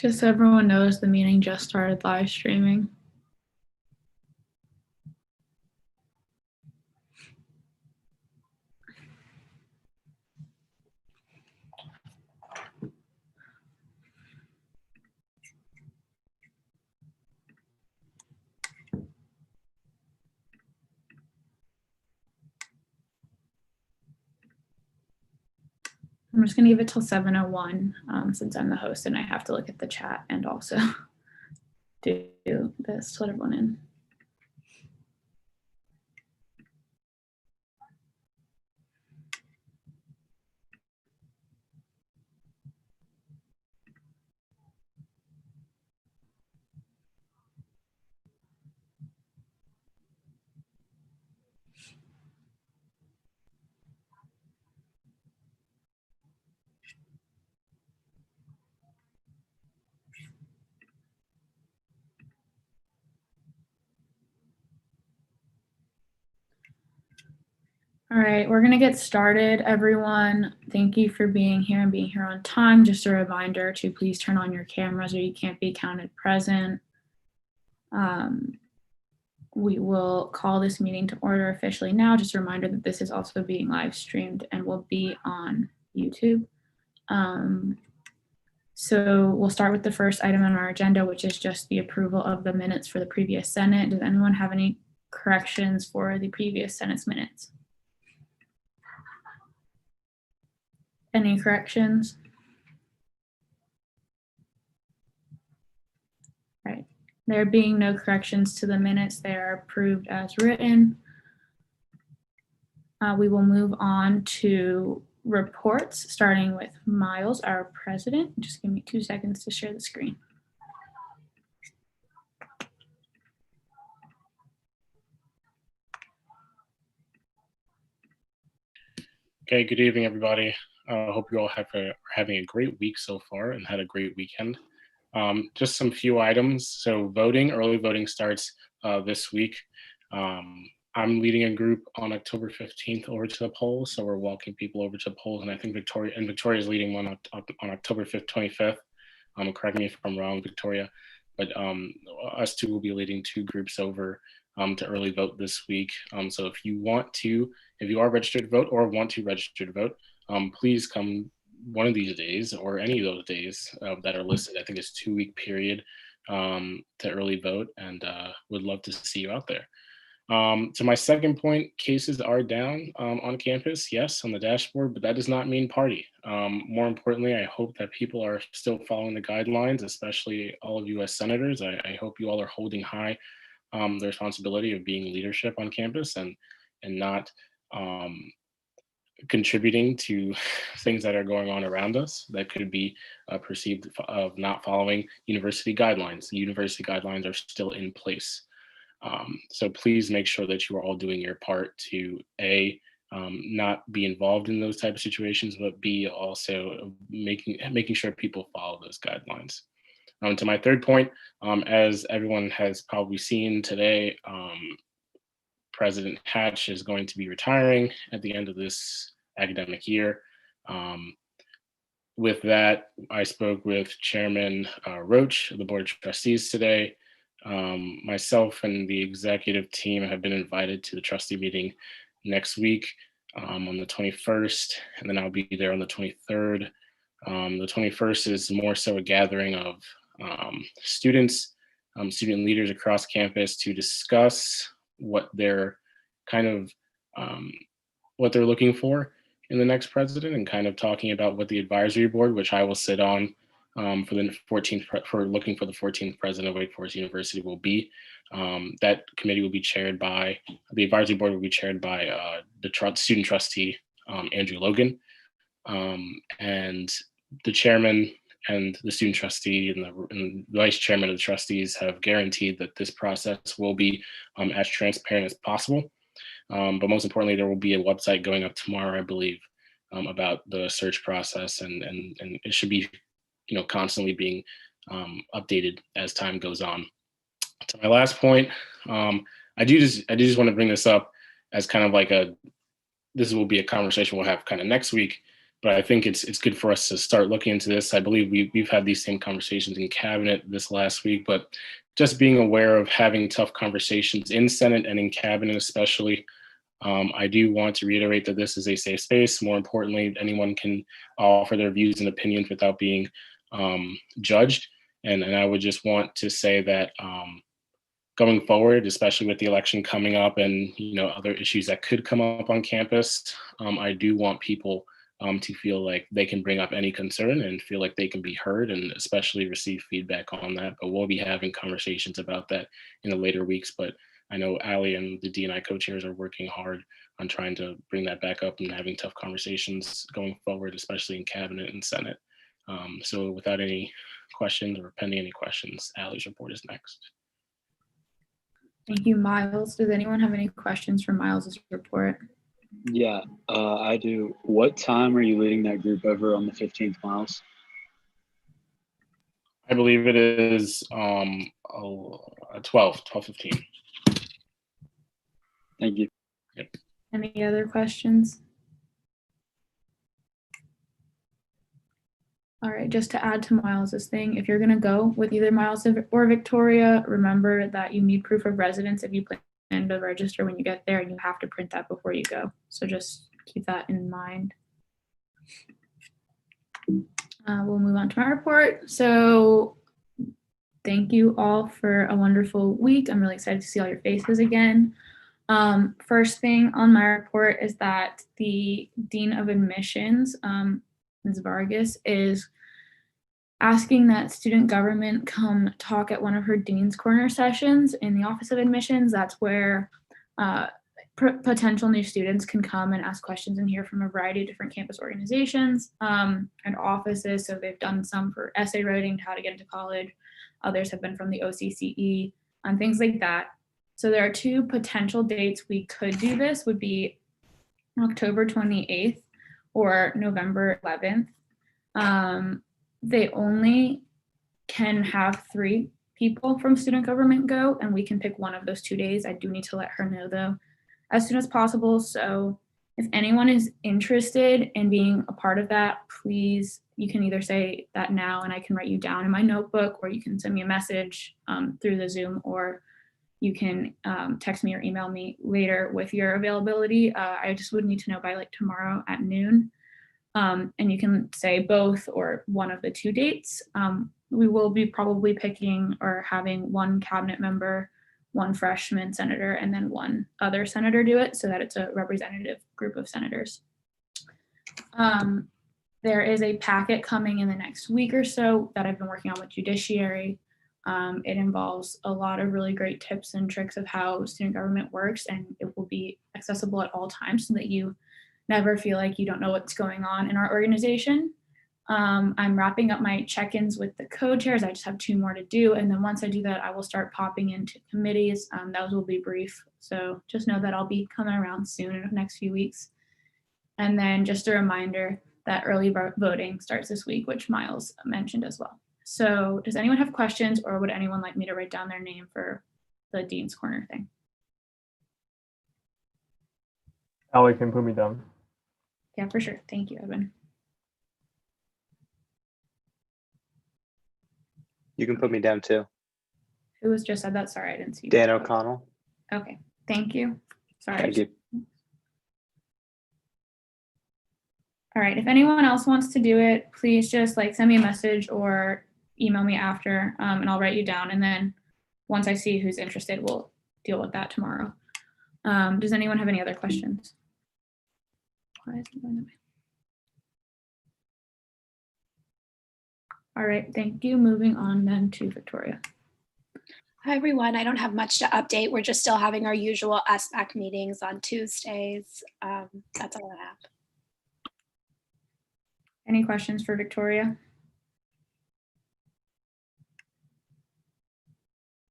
Just so everyone knows, the meeting just started live streaming. I'm just going to give it till 7:01 since I'm the host and I have to look at the chat and also do this to let everyone in. All right, we're going to get started, everyone. Thank you for being here and being here on time. Just a reminder to please turn on your cameras or you can't be counted present. We will call this meeting to order officially now. Just a reminder that this is also being live streamed and will be on YouTube. So we'll start with the first item on our agenda, which is just the approval of the minutes for the previous Senate. Does anyone have any corrections for the previous Senate's minutes? Any corrections? Right. There being no corrections to the minutes, they are approved as written. We will move on to reports, starting with Miles, our president. Just give me 2 seconds to share the screen. Okay, good evening, everybody. I hope you all are having a great week so far and had a great weekend. Just some few items. So early voting starts this week. I'm leading a group on October 15th over to the polls. So we're walking people over to the polls, and I think Victoria is leading one on October 25th. Correct me if I'm wrong, Victoria, but us two will be leading 2 groups over to early vote this week. So if you are registered to vote or want to register to vote, please come one of these days or any of those days that are listed. I think it's 2-week period to early vote, and would love to see you out there. To my second point, cases are down on campus, yes, on the dashboard, but that does not mean party. More importantly, I hope that people are still following the guidelines, especially all of you as senators. I hope you all are holding high the responsibility of being leadership on campus and not contributing to things that are going on around us that could be perceived of not following university guidelines. The university guidelines are still in place. So please make sure that you are all doing your part to not be involved in those type of situations, but B, also making sure people follow those guidelines. To my third point, as everyone has probably seen today, President Hatch is going to be retiring at the end of this academic year. With that, I spoke with Chairman Roach of the Board of Trustees today. Myself and the executive team have been invited to the trustee meeting next week on the 21st, and then I'll be there on the 23rd. The 21st is more so a gathering of students, student leaders across campus to discuss what they're what they're looking for in the next president, and kind of talking about what the advisory board, which I will sit on for the 14th, for looking for the 14th president of Wake Forest University, will be. That committee will be chaired by, the advisory board will be chaired by the student trustee, Andrew Logan, and the chairman and the student trustee and the vice chairman of the trustees have guaranteed that this process will be as transparent as possible. But most importantly, there will be a website going up tomorrow, I believe, about the search process, and it should be, constantly being updated as time goes on. To my last point, I do just want to bring this up as kind of like this will be a conversation we'll have kind of next week. But I think it's good for us to start looking into this. I believe we've had these same conversations in cabinet this last week, but just being aware of having tough conversations in Senate and in cabinet, especially. I do want to reiterate that this is a safe space. More importantly, anyone can offer their views and opinions without being judged. And I would just want to say that going forward, especially with the election coming up and other issues that could come up on campus, I do want people to feel like they can bring up any concern and feel like they can be heard, and especially receive feedback on that. But we'll be having conversations about that in the later weeks. But I know Ali and the D&I co-chairs are working hard on trying to bring that back up and having tough conversations going forward, especially in cabinet and Senate. So without any questions or pending any questions, Ali's report is next. Thank you, Miles. Does anyone have any questions for Miles's report? Yeah, I do. What time are you leading that group over on the 15th, Miles? I believe it is 12:15. Thank you. Yep. Any other questions? All right, just to add to Miles's thing, if you're gonna go with either Miles or Victoria, remember that you need proof of residence if you plan to register when you get there, and you have to print that before you go. So just keep that in mind. We'll move on to my report. So thank you all for a wonderful week. I'm really excited to see all your faces again. First thing on my report is that the Dean of Admissions, Ms. Vargas, is asking that student government come talk at one of her Dean's Corner sessions in the Office of Admissions. That's where potential new students can come and ask questions and hear from a variety of different campus organizations and offices. So they've done some for essay writing, how to get into college. Others have been from the OCCE, things like that. So there are two potential dates we could do this, would be October 28th or November 11th. They only can have 3 people from student government go, and we can pick one of those 2 days. I do need to let her know though as soon as possible. So if anyone is interested in being a part of that, please, you can either say that now and I can write you down in my notebook, or you can send me a message through the Zoom, or you can text me or email me later with your availability. I just would need to know by like tomorrow at noon. And you can say both or one of the 2 dates. We will be probably picking or having one cabinet member, one freshman senator, and then one other senator do it so that it's a representative group of senators. There is a packet coming in the next week or so that I've been working on with Judiciary. It involves a lot of really great tips and tricks of how student government works, and it will be accessible at all times so that you never feel like you don't know what's going on in our organization. I'm wrapping up my check-ins with the co-chairs. I just have 2 more to do. And then once I do that, I will start popping into committees. Those will be brief. So just know that I'll be coming around soon in the next few weeks. And then just a reminder that early voting starts this week, which Miles mentioned as well. So does anyone have questions, or would anyone like me to write down their name for the Dean's Corner thing? Ali can put me down. Yeah, for sure. Thank you, Evan. You can put me down too. Who was just said that? Sorry, I didn't see. Dan O'Connell. Okay, thank you. Sorry. Thank you. All right, if anyone else wants to do it, please just like send me a message or email me after, and I'll write you down. And then once I see who's interested, we'll deal with that tomorrow. Does anyone have any other questions? Why is it going that way? All right, thank you. Moving on then to Victoria. Hi, everyone. I don't have much to update. We're just still having our usual SBAC meetings on Tuesdays. That's all I have. Any questions for Victoria?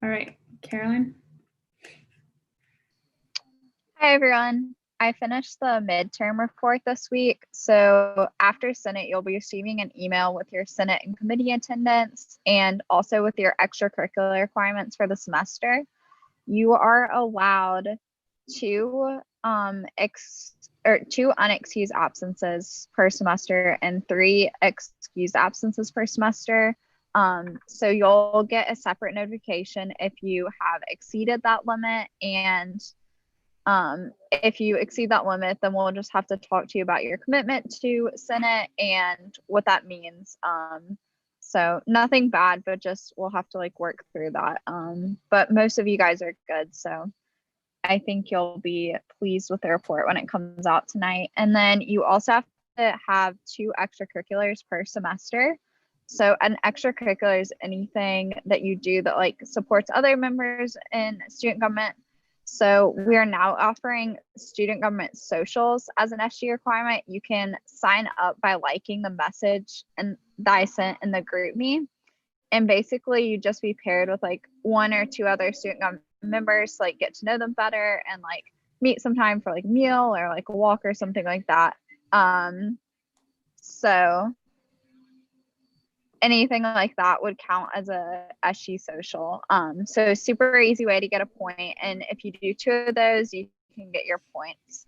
All right, Caroline. Hi, everyone. I finished the midterm report this week. So after Senate, you'll be receiving an email with your Senate and committee attendance and also with your extracurricular requirements for the semester. You are allowed to or 2 unexcused absences per semester and 3 excused absences per semester. So you'll get a separate notification if you have exceeded that limit, and if you exceed that limit, then we'll just have to talk to you about your commitment to Senate and what that means. So nothing bad, but just we'll have to like work through that. But most of you guys are good, so I think you'll be pleased with the report when it comes out tonight. And then you also have to have 2 extracurriculars per semester. So an extracurricular is anything that you do that like supports other members in student government. So we are now offering student government socials as an SG requirement. You can sign up by liking the message and that I sent in the group me. And basically you just be paired with like 1 or 2 other student government members to like get to know them better and like meet sometime for like a meal or like a walk or something like that. So anything like that would count as a SG social. So super easy way to get a point. And if you do 2 of those, you can get your points.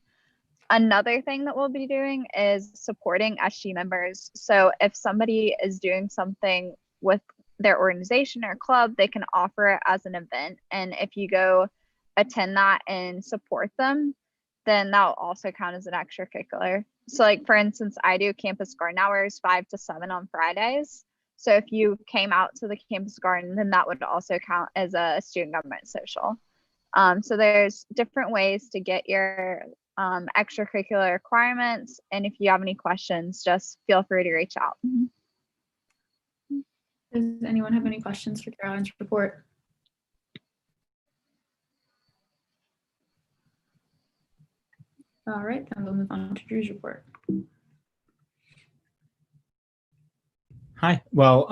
Another thing that we'll be doing is supporting SG members. So if somebody is doing something with their organization or club, they can offer it as an event. And if you go attend that and support them, then that will also count as an extracurricular. So like, for instance, I do campus garden hours 5 to 7 on Fridays. So if you came out to the campus garden, then that would also count as a student government social. So there's different ways to get your extracurricular requirements. And if you have any questions, just feel free to reach out. Does anyone have any questions for Caroline's report? All right, then we'll move on to Drew's report. Hi. Well,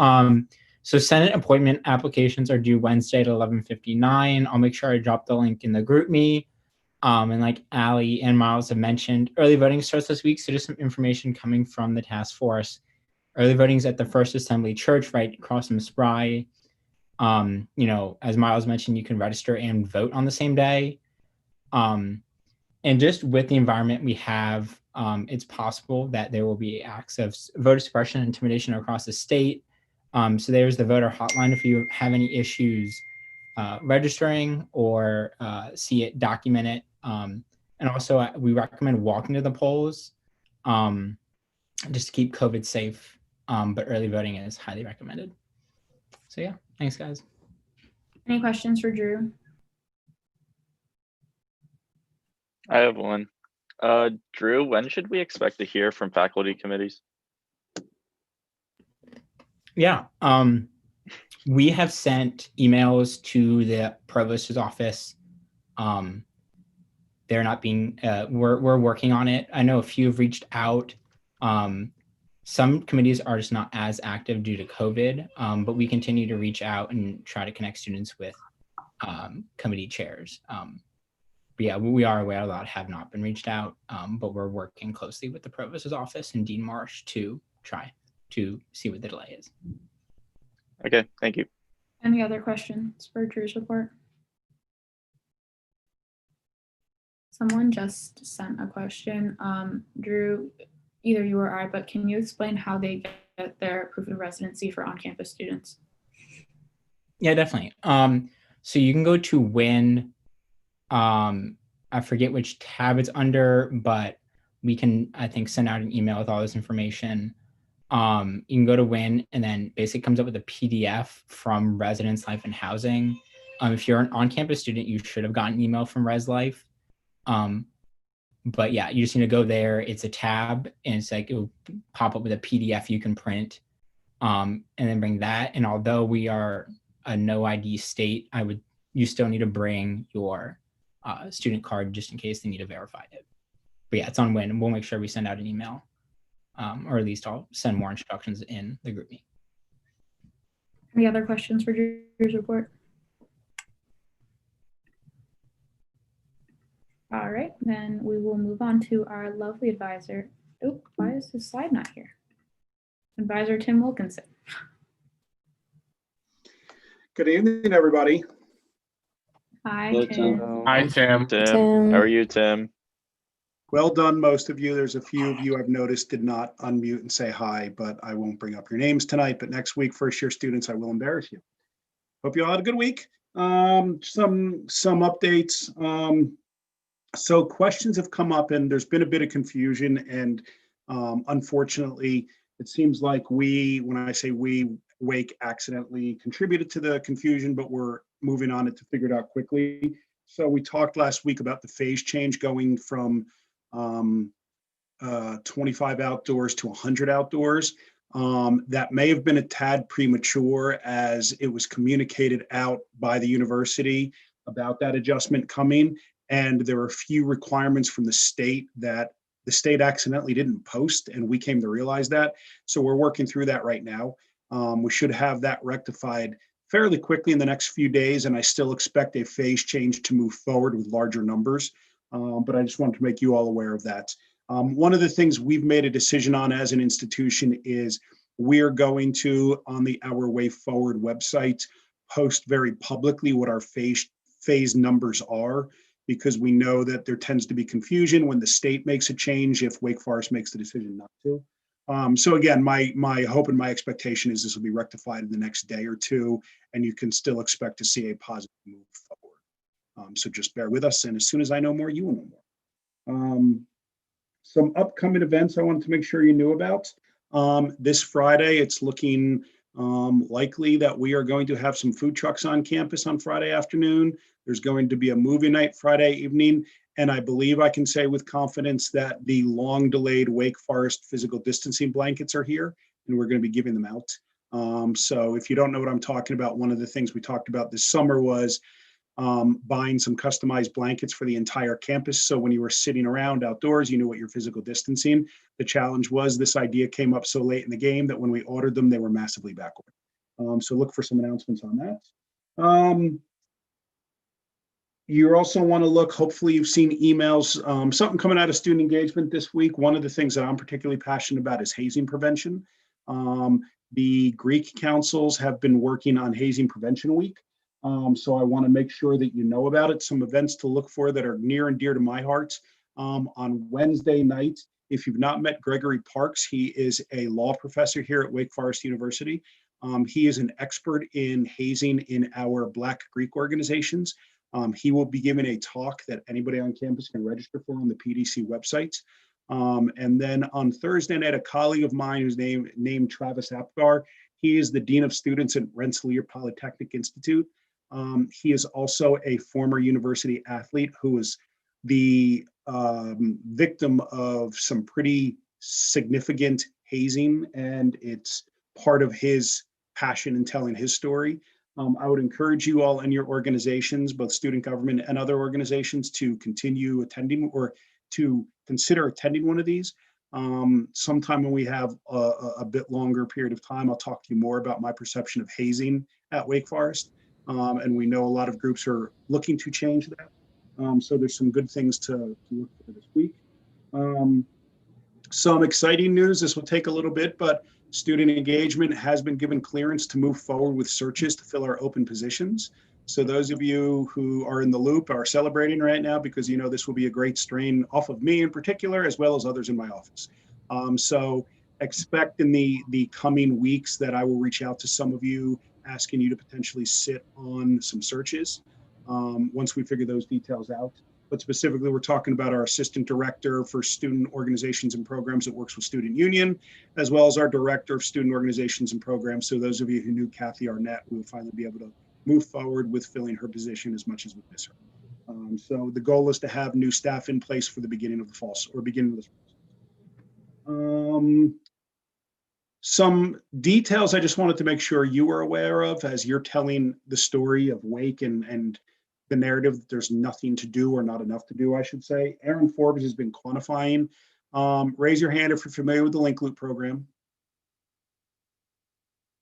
so Senate appointment applications are due Wednesday at 11:59. I'll make sure I drop the link in the group me. And like Allie and Miles have mentioned, early voting starts this week. So just some information coming from the task force. Early voting is at the First Assembly Church right across from Spry. You know, as Miles mentioned, you can register and vote on the same day. And just with the environment we have, it's possible that there will be acts of voter suppression and intimidation across the state. So there's the voter hotline if you have any issues registering or see it, document it. And also we recommend walking to the polls just to keep COVID safe, but early voting is highly recommended. So yeah, thanks guys. Any questions for Drew? I have one. Drew, when should we expect to hear from faculty committees? Yeah, we have sent emails to the provost's office. They're not being, we're working on it. I know a few have reached out. Some committees are just not as active due to COVID, but we continue to reach out and try to connect students with committee chairs. But yeah, we are aware a lot have not been reached out, but we're working closely with the provost's office and Dean Marsh to try to see what the delay is. Okay, thank you. Any other questions for Drew's report? Someone just sent a question. Drew, either you or I, but can you explain how they get their proof of residency for on-campus students? Yeah, definitely. So you can go to WIN. I forget which tab it's under, but we can, I think, send out an email with all this information. You can go to WIN and then basically comes up with a PDF from Residence Life and Housing. If you're an on-campus student, you should have gotten an email from Res Life. But yeah, you just need to go there. It's a tab and it's like, it'll pop up with a PDF you can print and then bring that. And although we are a no ID state, you still need to bring your student card just in case they need to verify it. But yeah, it's on WIN and we'll make sure we send out an email. Or at least I'll send more instructions in the group meet. Any other questions for Drew's report? All right, then we will move on to our lovely advisor. Oh, why is this slide not here? Advisor Tim Wilkinson. Good evening, everybody. Hi, Hello, Tim. Tim. Hi, Tim. Tim, how are you, Tim? Well done, most of you. There's a few of you I've noticed did not unmute and say hi, but I won't bring up your names tonight. But next week, first-year students, I will embarrass you. Hope you all had a good week. Some updates. So questions have come up, and there's been a bit of confusion. And unfortunately, it seems like when I say we, Wake accidentally contributed to the confusion, but we're moving on it to figure it out quickly. So we talked last week about the phase change going from 25 outdoors to 100 outdoors. That may have been a tad premature as it was communicated out by the university about that adjustment coming. And there were a few requirements from the state that the state accidentally didn't post, and we came to realize that. So we're working through that right now. We should have that rectified fairly quickly in the next few days, and I still expect a phase change to move forward with larger numbers. But I just wanted to make you all aware of that. One of the things we've made a decision on as an institution is we're going to, on the Our Way Forward website, post very publicly what our phase numbers are, because we know that there tends to be confusion when the state makes a change if Wake Forest makes the decision not to. So again, my hope and my expectation is this will be rectified in the next day or two, and you can still expect to see a positive move forward. So just bear with us, and as soon as I know more, you will know more. Some upcoming events I wanted to make sure you knew about. This Friday, it's looking likely that we are going to have some food trucks on campus on Friday afternoon. There's going to be a movie night Friday evening, and I believe I can say with confidence that the long delayed Wake Forest physical distancing blankets are here, and we're going to be giving them out. So if you don't know what I'm talking about, one of the things we talked about this summer was buying some customized blankets for the entire campus. So when you were sitting around outdoors, you knew what your physical distancing. The challenge was this idea came up so late in the game that when we ordered them, they were massively backward. So look for some announcements on that. You also want to look, hopefully you've seen emails, something coming out of student engagement this week. One of the things that I'm particularly passionate about is hazing prevention. The Greek councils have been working on Hazing Prevention Week. So I want to make sure that you know about it. Some events to look for that are near and dear to my heart. On Wednesday night, if you've not met Gregory Parks, he is a law professor here at Wake Forest University. He is an expert in hazing in our Black Greek organizations. He will be giving a talk that anybody on campus can register for on the PDC website. And then on Thursday night, a colleague of mine who's named Travis Apgar, he is the Dean of Students at Rensselaer Polytechnic Institute. He is also a former university athlete who was the victim of some pretty significant hazing, and it's part of his passion in telling his story. I would encourage you all in your organizations, both student government and other organizations, to continue attending or to consider attending one of these. Sometime when we have a bit longer period of time, I'll talk to you more about my perception of hazing at Wake Forest. And we know a lot of groups are looking to change that. So there's some good things to look for this week. Some exciting news, this will take a little bit, but student engagement has been given clearance to move forward with searches to fill our open positions. So those of you who are in the loop are celebrating right now because you know this will be a great strain off of me in particular, as well as others in my office. So expect in the coming weeks that I will reach out to some of you asking you to potentially sit on some searches once we figure those details out. But specifically, we're talking about our assistant director for student organizations and programs that works with Student Union, as well as our director of student organizations and programs. So those of you who knew Kathy Arnett, we will finally be able to move forward with filling her position as much as we miss her. So the goal is to have new staff in place for the beginning of the fall or beginning of the some details I just wanted to make sure you were aware of as you're telling the story of Wake and the narrative that there's nothing to do or not enough to do, I should say. Aaron Forbes has been quantifying. Raise your hand if you're familiar with the Link Loop program.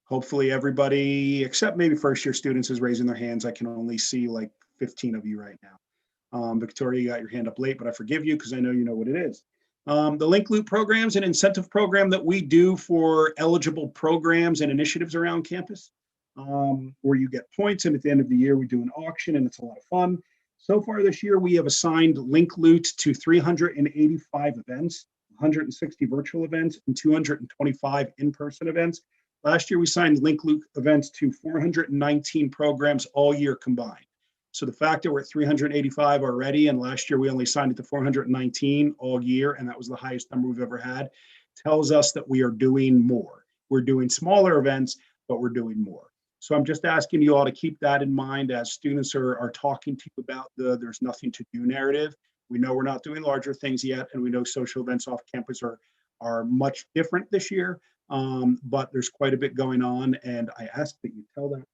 Hopefully everybody, except maybe first year students, is raising their hands. I can only see like 15 of you right now. Victoria, you got your hand up late, but I forgive you because I know you know what it is. The Link Loop program is an incentive program that we do for eligible programs and initiatives around campus, where you get points, and at the end of the year we do an auction, and it's a lot of fun. So far this year, we have assigned Link Loot to 385 events, 160 virtual events, and 225 in-person events. Last year, we signed Link Loot events to 419 programs all year combined. So the fact that we're at 385 already, and last year we only signed it to 419 all year, and that was the highest number we've ever had, tells us that we are doing more. We're doing smaller events, but we're doing more. So I'm just asking you all to keep that in mind as students are talking to you about the there's nothing to do narrative. We know we're not doing larger things yet, and we know social events off campus are much different this year, but there's quite a bit going on, and I ask that you tell that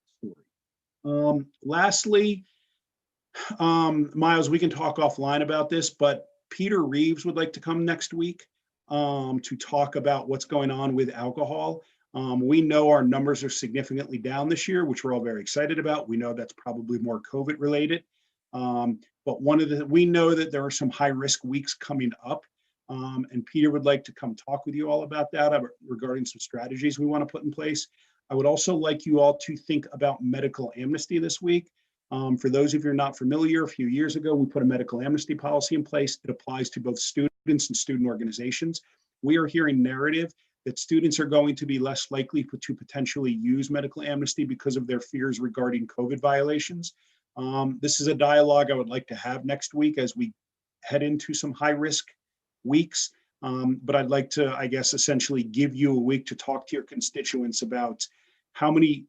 story. Lastly, Miles, we can talk offline about this, but Peter Reeves would like to come next week to talk about what's going on with alcohol. We know our numbers are significantly down this year, which we're all very excited about. We know that's probably more COVID related. But we know that there are some high risk weeks coming up. And Peter would like to come talk with you all about that regarding some strategies we want to put in place. I would also like you all to think about medical amnesty this week. For those of you who are not familiar, a few years ago, we put a medical amnesty policy in place. It applies to both students and student organizations. We are hearing narrative that students are going to be less likely to potentially use medical amnesty because of their fears regarding COVID violations. This is a dialogue I would like to have next week as we head into some high risk weeks. But I'd like to, I guess, essentially give you a week to talk to your constituents about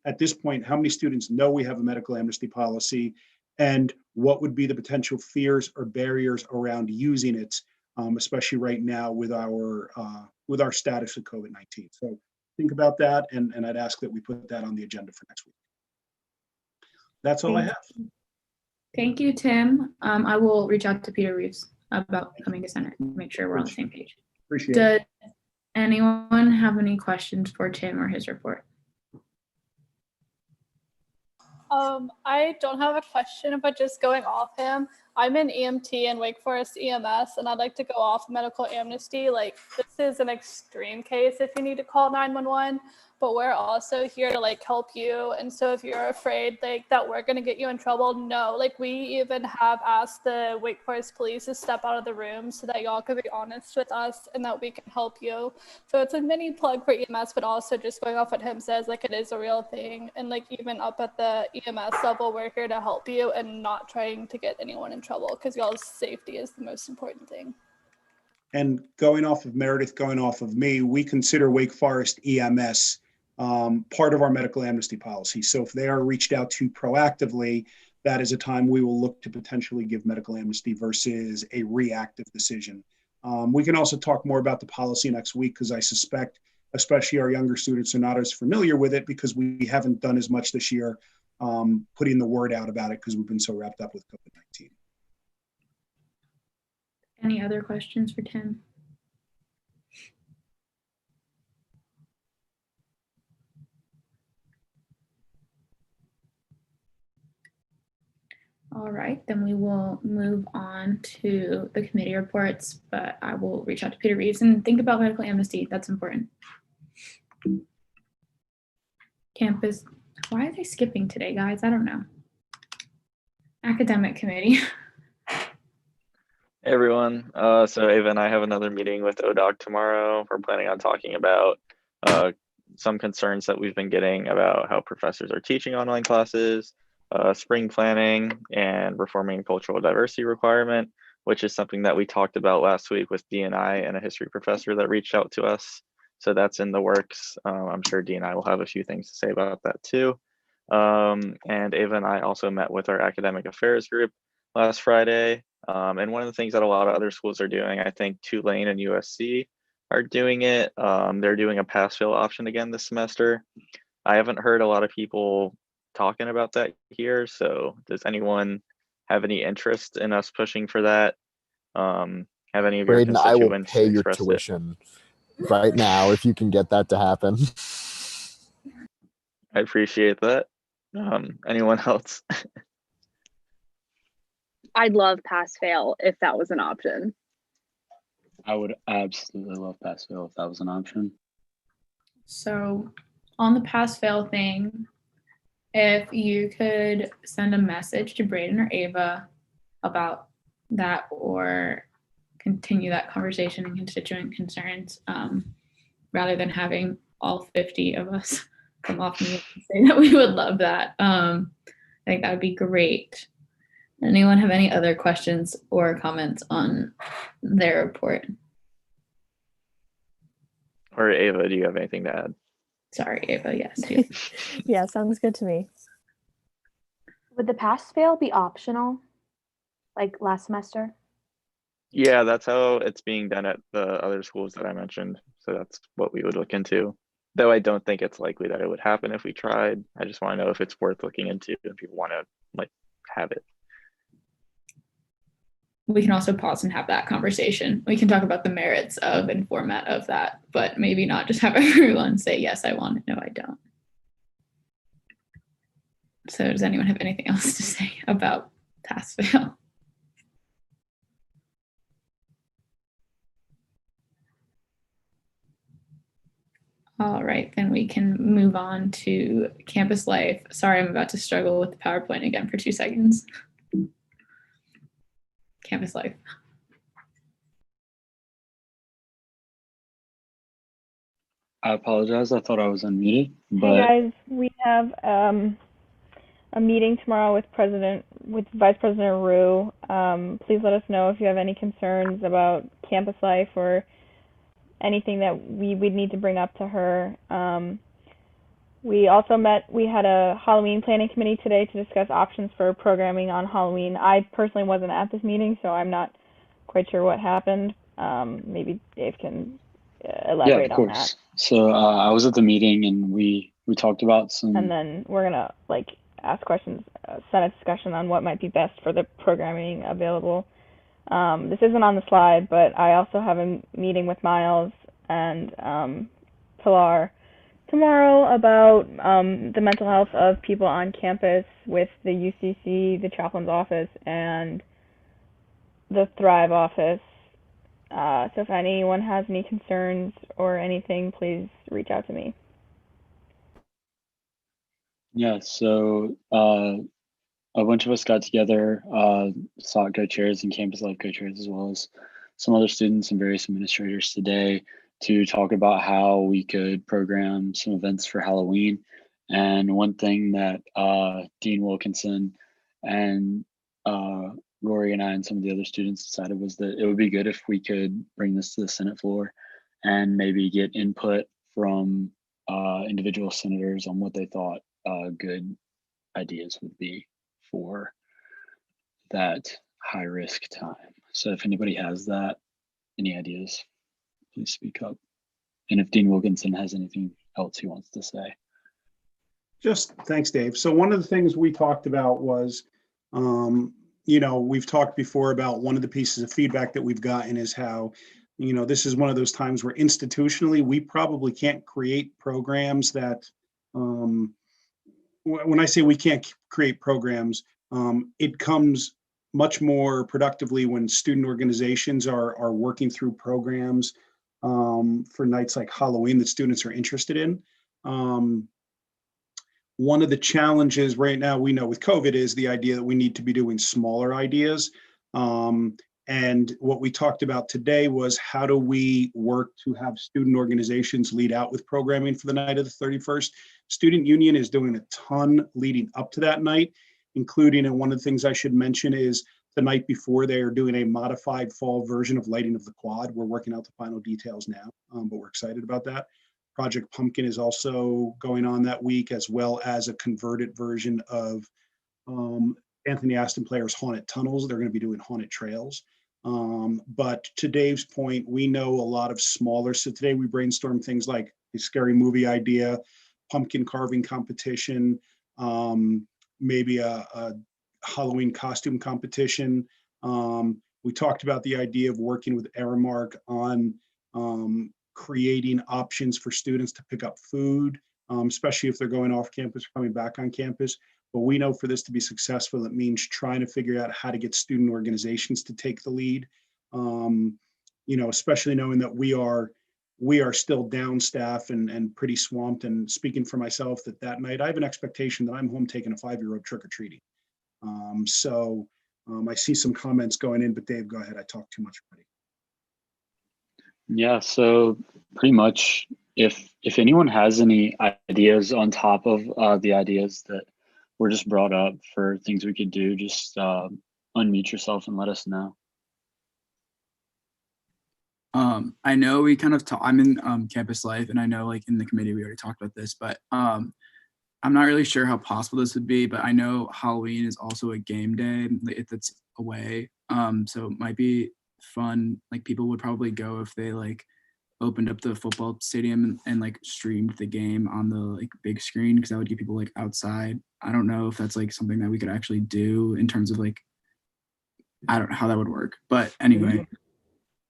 at this point, how many students know we have a medical amnesty policy and what would be the potential fears or barriers around using it, especially right now with our status of COVID-19. So think about that, and I'd ask that we put that on the agenda for next week. That's all I have. Thank you, Tim. I will reach out to Peter Reeves about coming to Senate and make sure we're on the same page. Appreciate it. Does anyone have any questions for Tim or his report? I don't have a question, but just going off him, I'm in EMT and Wake Forest EMS, and I'd like to go off medical amnesty. Like, this is an extreme case if you need to call 911, but we're also here to like help you. And so if you're afraid like that we're gonna get you in trouble, no. Like, we even have asked the Wake Forest police to step out of the room so that y'all could be honest with us and that we can help you. So it's a mini plug for EMS, but also just going off what him says, like, it is a real thing. And like, even up at the EMS level, we're here to help you and not trying to get anyone in trouble, because y'all's safety is the most important thing. And going off of Meredith, going off of me, we consider Wake Forest EMS part of our medical amnesty policy. So if they are reached out to proactively, that is a time we will look to potentially give medical amnesty versus a reactive decision. We can also talk more about the policy next week, because I suspect, especially our younger students, are not as familiar with it because we haven't done as much this year putting the word out about it because we've been so wrapped up with COVID-19. Any other questions for Tim? All right, then we will move on to the committee reports, but I will reach out to Peter Reeves and think about medical amnesty. That's important. Campus, why are they skipping today, guys? I don't know. Academic committee. Hey everyone. So Ava and I have another meeting with ODOC tomorrow. We're planning on talking about some concerns that we've been getting about how professors are teaching online classes, spring planning, and reforming cultural diversity requirement, which is something that we talked about last week with DNI and a history professor that reached out to us. So that's in the works. I'm sure DNI will have a few things to say about that too. And Ava and I also met with our academic affairs group last Friday. And one of the things that a lot of other schools are doing, I think Tulane and USC are doing it. They're doing a pass-fail option again this semester. I haven't heard a lot of people talking about that here. So does anyone have any interest in us pushing for that? Have any of your Braden, I will constituents pay your expressed it? tuition right now if you can get that to happen. I appreciate that. Anyone else? I'd love pass fail if that was an option. I would absolutely love pass fail if that was an option. So on the pass fail thing, if you could send a message to Braden or Ava about that or continue that conversation and constituent concerns, rather than having all 50 of us come off mute and say that we would love that. I think that would be great. Anyone have any other questions or comments on their report? Or Ava, do you have anything to add? Sorry, Ava, yes. You. Yeah, sounds good to me. Would the pass fail be optional, like last semester? Yeah, that's how it's being done at the other schools that I mentioned. So that's what we would look into. Though I don't think it's likely that it would happen if we tried. I just want to know if it's worth looking into if people want to like have it. We can also pause and have that conversation. We can talk about the merits of and format of that, but maybe not just have everyone say, yes, I want it, no, I don't. So does anyone have anything else to say about pass fail? All right, then we can move on to campus life. Sorry, I'm about to struggle with the PowerPoint again for 2 seconds. Campus life. I apologize. I thought I was unmuted, but Hey guys, we have a meeting tomorrow with Vice President Rue. Please let us know if you have any concerns about campus life or anything that we would need to bring up to her. We also we had a Halloween planning committee today to discuss options for programming on Halloween. I personally wasn't at this meeting, so I'm not quite sure what happened. Maybe Dave can elaborate on that. So I was at the meeting and we talked about some. And then we're gonna ask questions, Senate discussion on what might be best for the programming available. This isn't on the slide, but I also have a meeting with Miles and Pilar tomorrow about the mental health of people on campus with the UCC, the chaplain's office, and the Thrive office. So if anyone has any concerns or anything, please reach out to me. Yeah, so a bunch of us got together, SOC co-chairs and campus life co-chairs, as well as some other students and various administrators today to talk about how we could program some events for Halloween. And one thing that Dean Wilkinson and Rory and I and some of the other students decided was that it would be good if we could bring this to the Senate floor and maybe get input from individual senators on what they thought good ideas would be for that high risk time. So if anybody has any ideas, please speak up. And if Dean Wilkinson has anything else he wants to say. Just thanks, Dave. So one of the things we talked about was, we've talked before about one of the pieces of feedback that we've gotten is how, this is one of those times where institutionally we probably can't create programs that, when I say we can't create programs, it comes much more productively when student organizations are working through programs for nights like Halloween that students are interested in. One of the challenges right now, we know with COVID, is the idea that we need to be doing smaller ideas. And what we talked about today was how do we work to have student organizations lead out with programming for the night of the 31st. Student Union is doing a ton leading up to that night, including, and one of the things I should mention is the night before they are doing a modified fall version of Lighting of the Quad. We're working out the final details now, but we're excited about that. Project Pumpkin is also going on that week, as well as a converted version of Anthony Aston Player's Haunted Tunnels. They're going to be doing Haunted Trails. But to Dave's point, we know a lot of smaller. So today we brainstormed things like a scary movie idea, pumpkin carving competition, maybe a Halloween costume competition. We talked about the idea of working with Aramark on creating options for students to pick up food, especially if they're going off campus or coming back on campus. But we know for this to be successful, it means trying to figure out how to get student organizations to take the lead. Especially knowing that we are still down staff and pretty swamped. And speaking for myself, that night I have an expectation that I'm home taking a 5-year-old trick-or-treating. I see some comments going in, but Dave, go ahead. I talked too much already. Yeah, so pretty much if anyone has any ideas on top of the ideas that were just brought up for things we could do, just unmute yourself and let us know. I know we kind of I'm in campus life, and I know like in the committee we already talked about this, but I'm not really sure how possible this would be, but I know Halloween is also a game day if it's away. So it might be fun. Like people would probably go if they like opened up the football stadium and like streamed the game on the like big screen, because that would get people like outside. I don't know if that's like something that we could actually do in terms of like, I don't know how that would work, but anyway,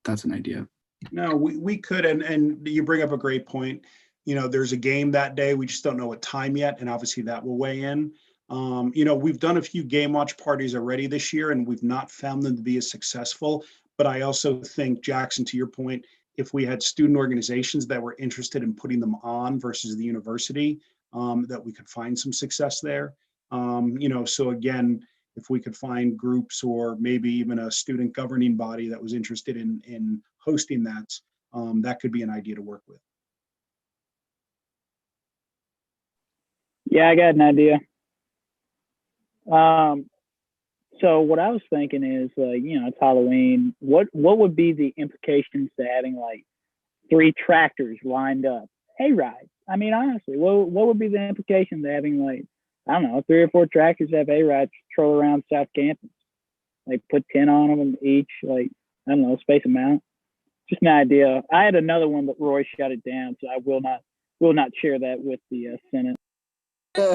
that's an idea. No, we could, and you bring up a great point. You know, there's a game that day. We just don't know what time yet, and obviously that will weigh in. You know, we've done a few game watch parties already this year, and we've not found them to be as successful. But I also think, Jackson, to your point, if we had student organizations that were interested in putting them on versus the university, that we could find some success there. You know, so again, if we could find groups or maybe even a student governing body that was interested in hosting that, that could be an idea to work with. Yeah, I got an idea. So what I was thinking is like, you know, it's Halloween. What would be the implications to having like 3 tractors lined up? Hay rides. I mean, honestly, what would be the implications of having like, I don't know, 3 or 4 tractors have hay rides patrol around South Campus? Like put 10 on them each, like, I don't know, space them out. Just an idea. I had another one, but Roy shut it down, so I will not share that with the Senate.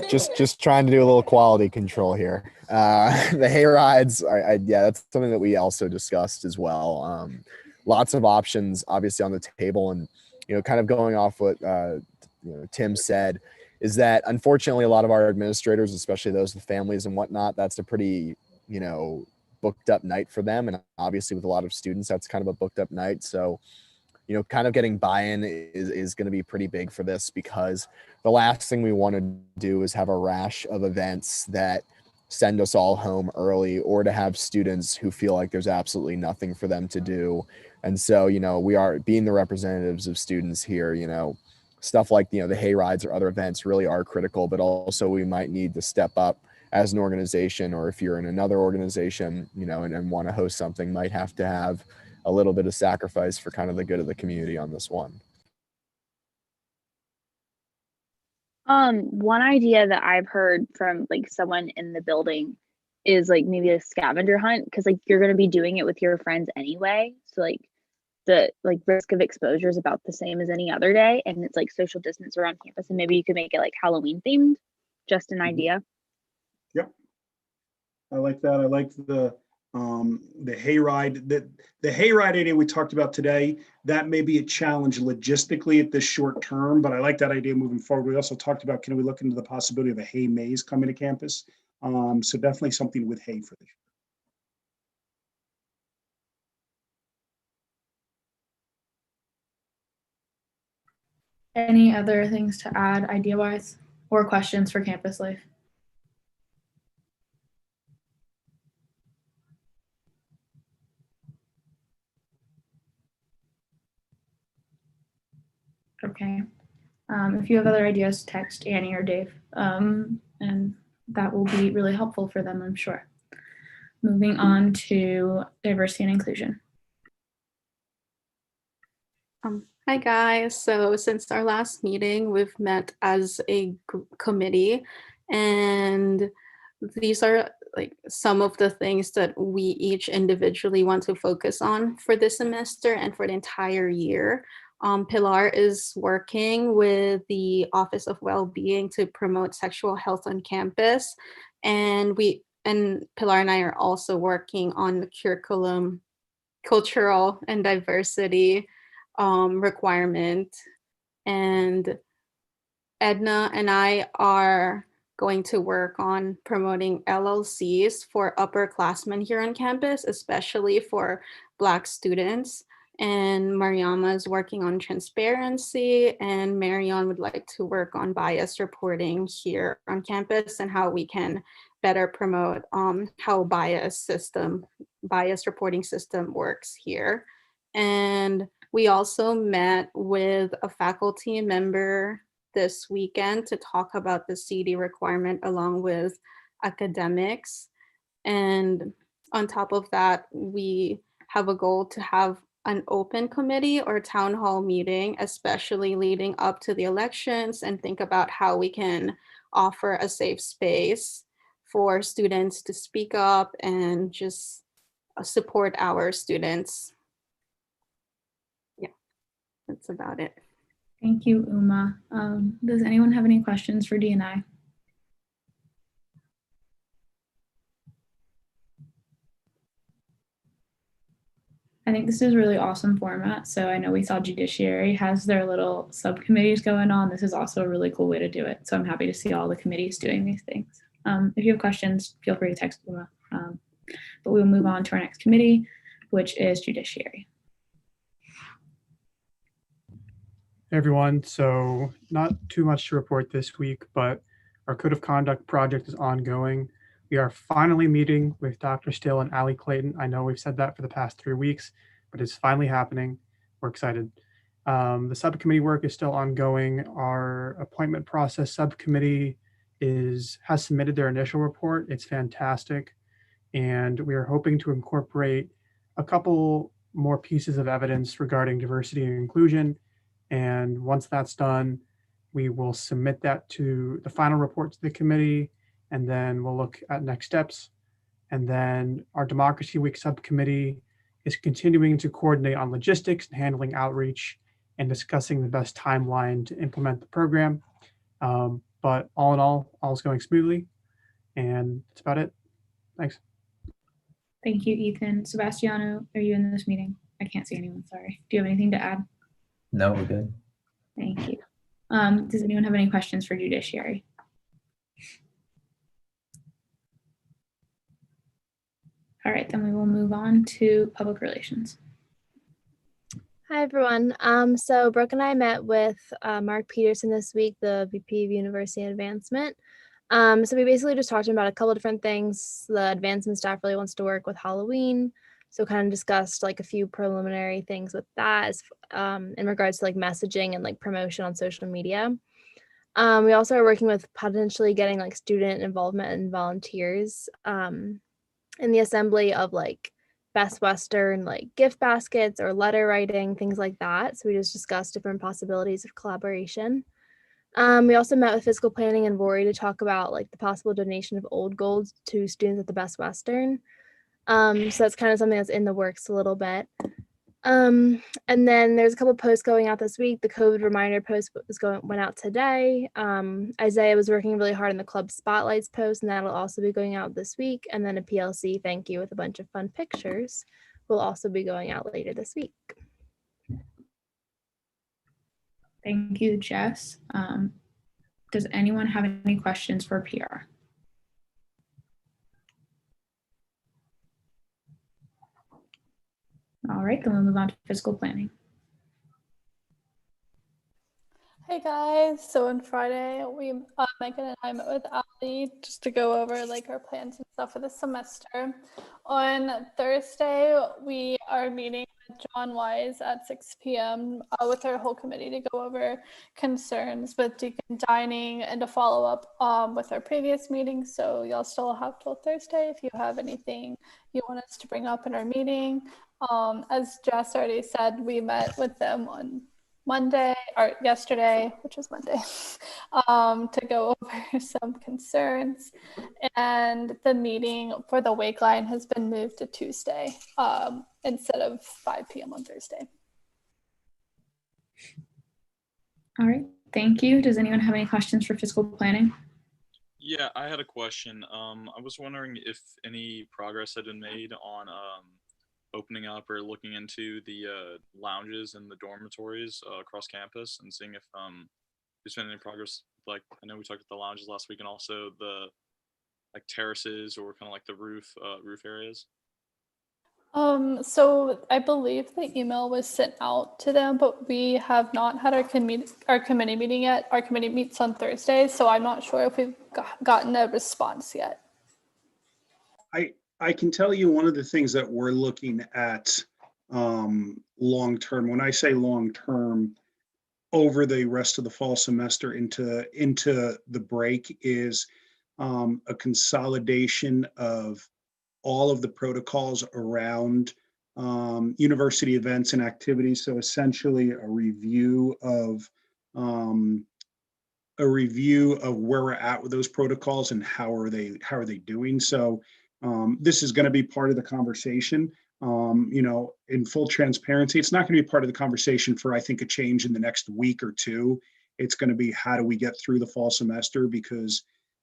Just trying to do a little quality control here. The hay rides, yeah, that's something that we also discussed as well. Lots of options, obviously, on the table, and you know, kind of going off what Tim said, is that unfortunately a lot of our administrators, especially those with families and whatnot, that's a pretty booked up night for them, and obviously with a lot of students, that's kind of a booked up night. So kind of getting buy-in is going to be pretty big for this, because the last thing we want to do is have a rash of events that send us all home early, or to have students who feel like there's absolutely nothing for them to do. And so, we are being the representatives of students here, stuff like, the hay rides or other events really are critical, but also we might need to step up as an organization, or if you're in another organization, and want to host something, might have to have a little bit of sacrifice for kind of the good of the community on this one. One idea that I've heard from like someone in the building is like maybe a scavenger hunt, because like you're going to be doing it with your friends anyway. So like the risk of exposure is about the same as any other day, and it's like social distance around campus, and maybe you could make it like Halloween themed. Just an idea. Yep. I like that. I like the hayride, the hayride idea we talked about today. That may be a challenge logistically at this short term, but I like that idea moving forward. We also talked about, can we look into the possibility of a hay maze coming to campus? So definitely something with hay for this year. Any other things to add idea-wise or questions for campus life? Okay. If you have other ideas, text Annie or Dave, and that will be really helpful for them, I'm sure. Moving on to diversity and inclusion. Hi guys. So since our last meeting, we've met as a committee, and these are like some of the things that we each individually want to focus on for this semester and for the entire year. Pilar is working with the Office of Wellbeing to promote sexual health on campus, and Pilar and I are also working on the curriculum, cultural and diversity requirement, and Edna and I are going to work on promoting LLCs for upperclassmen here on campus, especially for Black students. And Mariama is working on transparency, and Marion would like to work on bias reporting here on campus and how we can better promote how bias reporting system works here. And we also met with a faculty member this weekend to talk about the CD requirement along with academics. And on top of that, we have a goal to have an open committee or town hall meeting, especially leading up to the elections, and think about how we can offer a safe space for students to speak up and just support our students. Yeah, that's about it. Thank you, Uma. Does anyone have any questions for D&I? I think this is a really awesome format. So I know we saw Judiciary has their little subcommittees going on. This is also a really cool way to do it. So I'm happy to see all the committees doing these things. If you have questions, feel free to text Uma. But we will move on to our next committee, which is Judiciary. Hey everyone, so not too much to report this week, but our Code of Conduct project is ongoing. We are finally meeting with Dr. Still and Allie Clayton. I know we've said that for the past 3 weeks, but it's finally happening. We're excited. The subcommittee work is still ongoing. Our appointment process subcommittee has submitted their initial report. It's fantastic. And we are hoping to incorporate a couple more pieces of evidence regarding diversity and inclusion. And once that's done, we will submit that to the final report to the committee, and then we'll look at next steps. And then our Democracy Week subcommittee is continuing to coordinate on logistics and handling outreach and discussing the best timeline to implement the program. But all in all is going smoothly, and that's about it. Thanks. Thank you, Ethan. Sebastiano, are you in this meeting? I can't see anyone, sorry. Do you have anything to add? No, we're good. Thank you. Does anyone have any questions for Judiciary? All right, then we will move on to Public Relations. Hi, everyone. So Brooke and I met with Mark Peterson this week, the VP of University Advancement. So we basically just talked about a couple different things. The advancement staff really wants to work with Halloween. So kind of discussed like a few preliminary things with that as, in regards to like messaging and like promotion on social media. We also are working with potentially getting like student involvement and volunteers in the assembly of like Best Western, like gift baskets or letter writing, things like that. So we just discussed different possibilities of collaboration. We also met with Fiscal Planning and Rory to talk about like the possible donation of old gold to students at the Best Western. So that's kind of something that's in the works a little bit. And then there's a couple posts going out this week. The COVID reminder post went out today. Isaiah was working really hard on the club spotlights post, and that'll also be going out this week. And then a PLC thank you with a bunch of fun pictures will also be going out later this week. Thank you, Jess. Does anyone have any questions for PR? All right, then we'll move on to fiscal planning. Hey guys, so on Friday, Megan and I met with Ali just to go over like our plans and stuff for the semester. On Thursday, we are meeting with John Wise at 6 p.m. With our whole committee to go over concerns with Deacon dining and to follow up with our previous meeting. So y'all still have till Thursday if you have anything you want us to bring up in our meeting. As Jess already said, we met with them on Monday or yesterday, which was Monday, to go over some concerns. And the meeting for the wake line has been moved to Tuesday instead of 5 p.m. on Thursday. All right, thank you. Does anyone have any questions for fiscal planning? Yeah, I had a question. I was wondering if any progress had been made on opening up or looking into the lounges and the dormitories across campus and seeing if there's been any progress. Like, I know we talked about the lounges last week and also the like terraces or kind of like the roof areas. So I believe the email was sent out to them, but we have not had our committee meeting yet. Our committee meets on Thursday, so I'm not sure if we've gotten a response yet. I can tell you one of the things that we're looking at long term. When I say long term, over the rest of the fall semester into the break is a consolidation of all of the protocols around university events and activities. So essentially a review of where we're at with those protocols and how are they doing. So this is going to be part of the conversation. In full transparency, it's not going to be part of the conversation for, I think, a change in the next week or two. It's going to be how do we get through the fall semester, because,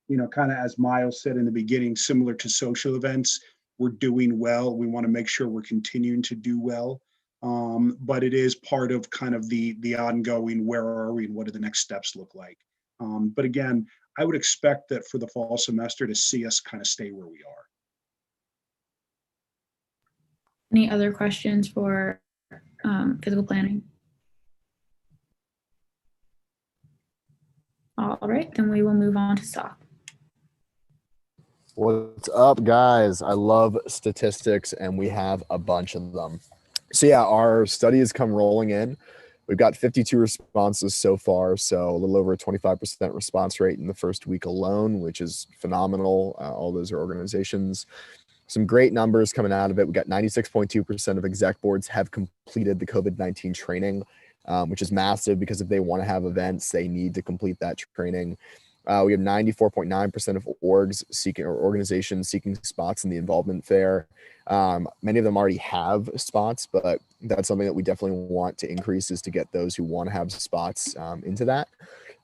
kind of as Miles said in the beginning, similar to social events, we're doing well. We want to make sure we're continuing to do well. But it is part of kind of the ongoing, where are we and what do the next steps look like? But again, I would expect that for the fall semester to see us kind of stay where we are. Any other questions for physical planning? All right, then we will move on to SOC. What's up, guys? I love statistics, and we have a bunch of them. So yeah, our study has come rolling in. We've got 52 responses so far, so a little over a 25% response rate in the first week alone, which is phenomenal. All those are organizations. Some great numbers coming out of it. We got 96.2% of exec boards have completed the COVID-19 training, which is massive, because if they want to have events, they need to complete that training. We have 94.9% of orgs seeking, or organizations seeking, spots in the involvement fair. Many of them already have spots, but that's something that we definitely want to increase, is to get those who want to have spots into that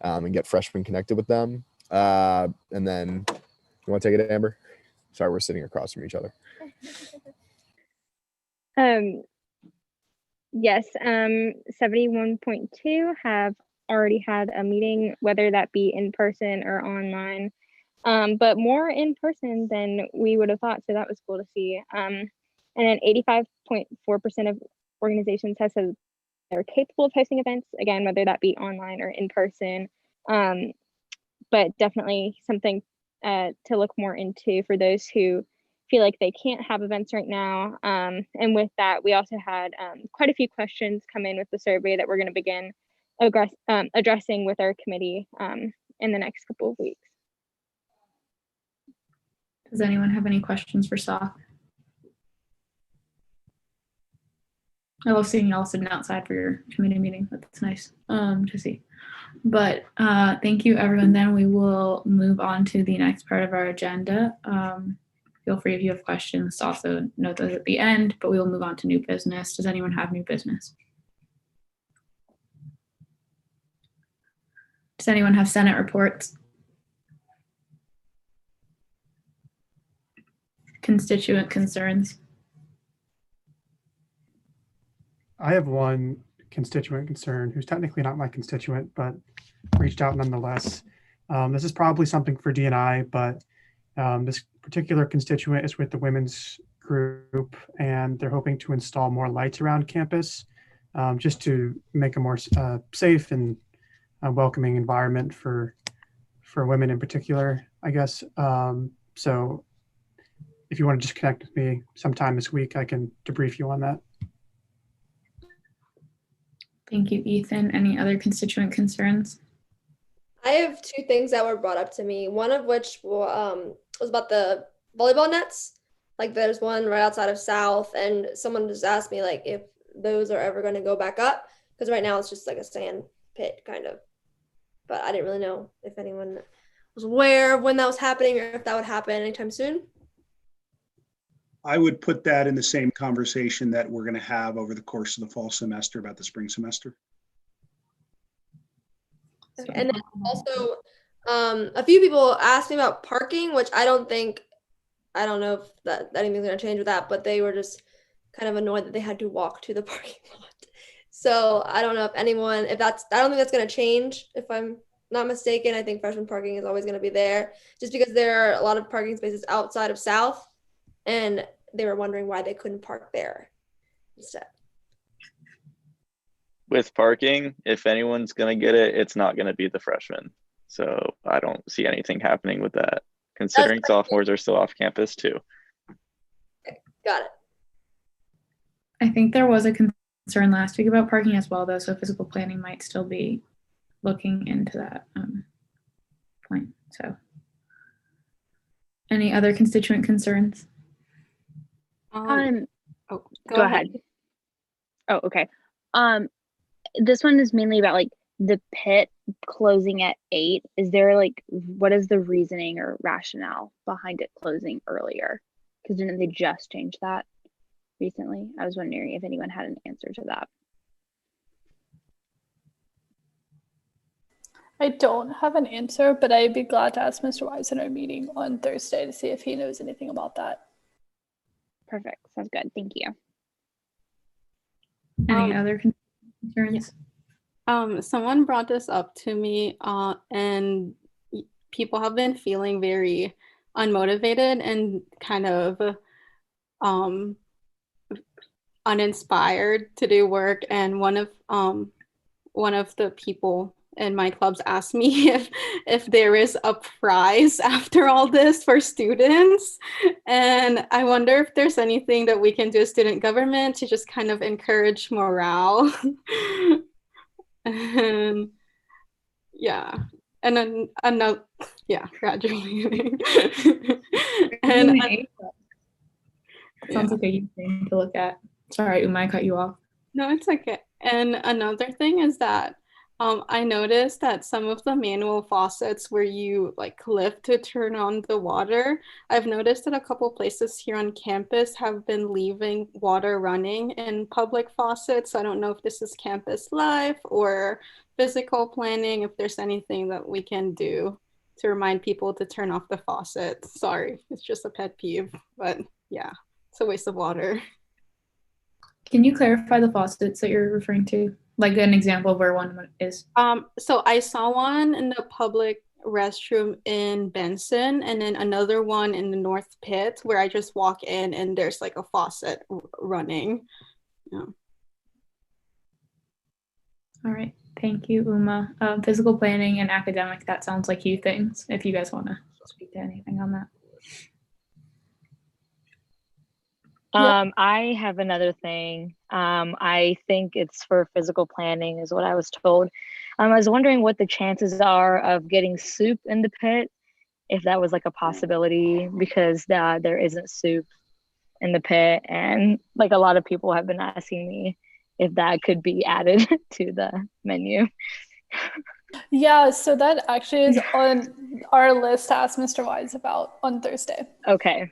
and get freshmen connected with them. And then, you want to take it, Amber? Sorry, we're sitting across from each other. Yes, 71.2 have already had a meeting, whether that be in person or online, but more in person than we would have thought. So that was cool to see. And then 85.4% of organizations have said they're capable of hosting events, again, whether that be online or in person. But definitely something to look more into for those who feel like they can't have events right now. And with that, we also had quite a few questions come in with the survey that we're going to begin addressing with our committee in the next couple of weeks. Does anyone have any questions for SOC? I love seeing y'all sitting outside for your committee meeting. That's nice to see. But thank you, everyone. Then we will move on to the next part of our agenda. Feel free if you have questions to also note those at the end, but we will move on to new business. Does anyone have new business? Does anyone have Senate reports? Constituent concerns? I have one constituent concern who's technically not my constituent, but reached out nonetheless. This is probably something for D&I, but this particular constituent is with the women's group, and they're hoping to install more lights around campus just to make a more safe and welcoming environment for women in particular, I guess. So if you want to just connect with me sometime this week, I can debrief you on that. Thank you, Ethan. Any other constituent concerns? I have two things that were brought up to me. One of which was about the volleyball nets. Like there's one right outside of South, and someone just asked me like if those are ever going to go back up, because right now it's just like a sand pit kind of. But I didn't really know if anyone was aware of when that was happening or if that would happen anytime soon. I would put that in the same conversation that we're going to have over the course of the fall semester about the spring semester. And then also, a few people asked me about parking, which I don't know if that anything's going to change with that, but they were just kind of annoyed that they had to walk to the parking lot. So I don't know if I don't think that's going to change if I'm not mistaken. I think freshman parking is always going to be there just because there are a lot of parking spaces outside of South, and they were wondering why they couldn't park there instead. With parking, if anyone's going to get it, it's not going to be the freshmen. So I don't see anything happening with that, considering sophomores are still off campus too. Got it. I think there was a concern last week about parking as well, though, so physical planning might still be looking into that point. So, any other constituent concerns? Oh, go ahead. Oh, okay. This one is mainly about like the pit closing at 8. Is there like, what is the reasoning or rationale behind it closing earlier? Because didn't they just change that recently? I was wondering if anyone had an answer to that. I don't have an answer, but I'd be glad to ask Mr. Wise in our meeting on Thursday to see if he knows anything about that. Perfect. Sounds good. Thank you. Any other concerns? Someone brought this up to me, and people have been feeling very unmotivated and kind of uninspired to do work. And one of the people in my clubs asked me if there is a prize after all this for students. And I wonder if there's anything that we can do as student government to just kind of encourage morale. And yeah, and then another, yeah, graduating. And sounds like a good thing to look at. Sorry, Uma, I cut you off. no, it's okay. And another thing is that I noticed that some of the manual faucets where you like lift to turn on the water, I've noticed that a couple places here on campus have been leaving water running in public faucets. I don't know if this is campus life or physical planning, if there's anything that we can do to remind people to turn off the faucet. Sorry, it's just a pet peeve, but yeah, it's a waste of water. Can you clarify the faucets that you're referring to? Like an example of where one is? So I saw one in the public restroom in Benson, and then another one in the North Pit where I just walk in and there's like a faucet running. Yeah. All right, thank you, Uma. Physical planning and academic, that sounds like you things, if you guys want to speak to anything on that. I have another thing. I think it's for physical planning is what I was told. I was wondering what the chances are of getting soup in the pit, if that was like a possibility, because there isn't soup in the pit. And like a lot of people have been asking me if that could be added to the menu. Yeah, so that actually is on our list to ask Mr. Wise about on Thursday. Okay,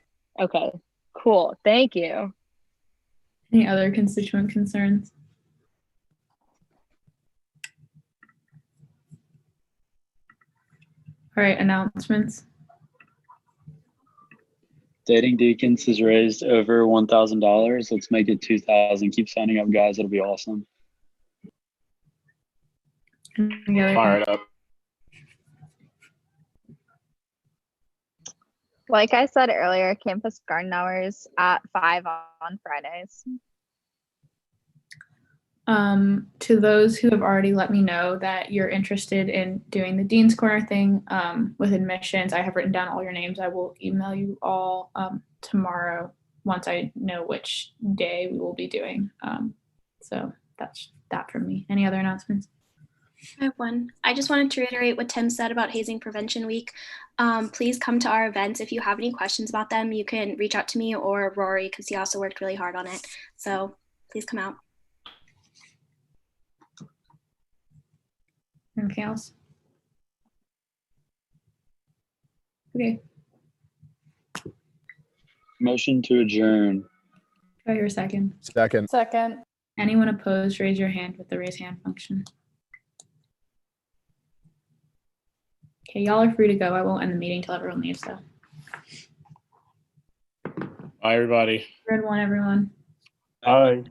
cool, thank you. Any other constituent concerns? All right, announcements. Dating Deacons has raised over $1,000. Let's make it 2,000. Keep signing up, guys. It'll be awesome. Fire it up. Like I said earlier, campus garden hours at 5 on Fridays. To those who have already let me know that you're interested in doing the Dean's Corner thing with admissions, I have written down all your names. I will email you all tomorrow once I know which day we will be doing. So that's that from me. Any other announcements? I have one. I just wanted to reiterate what Tim said about Hazing Prevention Week. Please come to our events. If you have any questions about them, you can reach out to me or Rory because he also worked really hard on it. So please come out. Anything else? Okay. Motion to adjourn. Do I hear a second? Second. Anyone opposed, raise your hand with the raise hand function. Okay, y'all are free to go. I won't end the meeting till everyone leaves, though. Bye, everybody. Good one, everyone. Bye.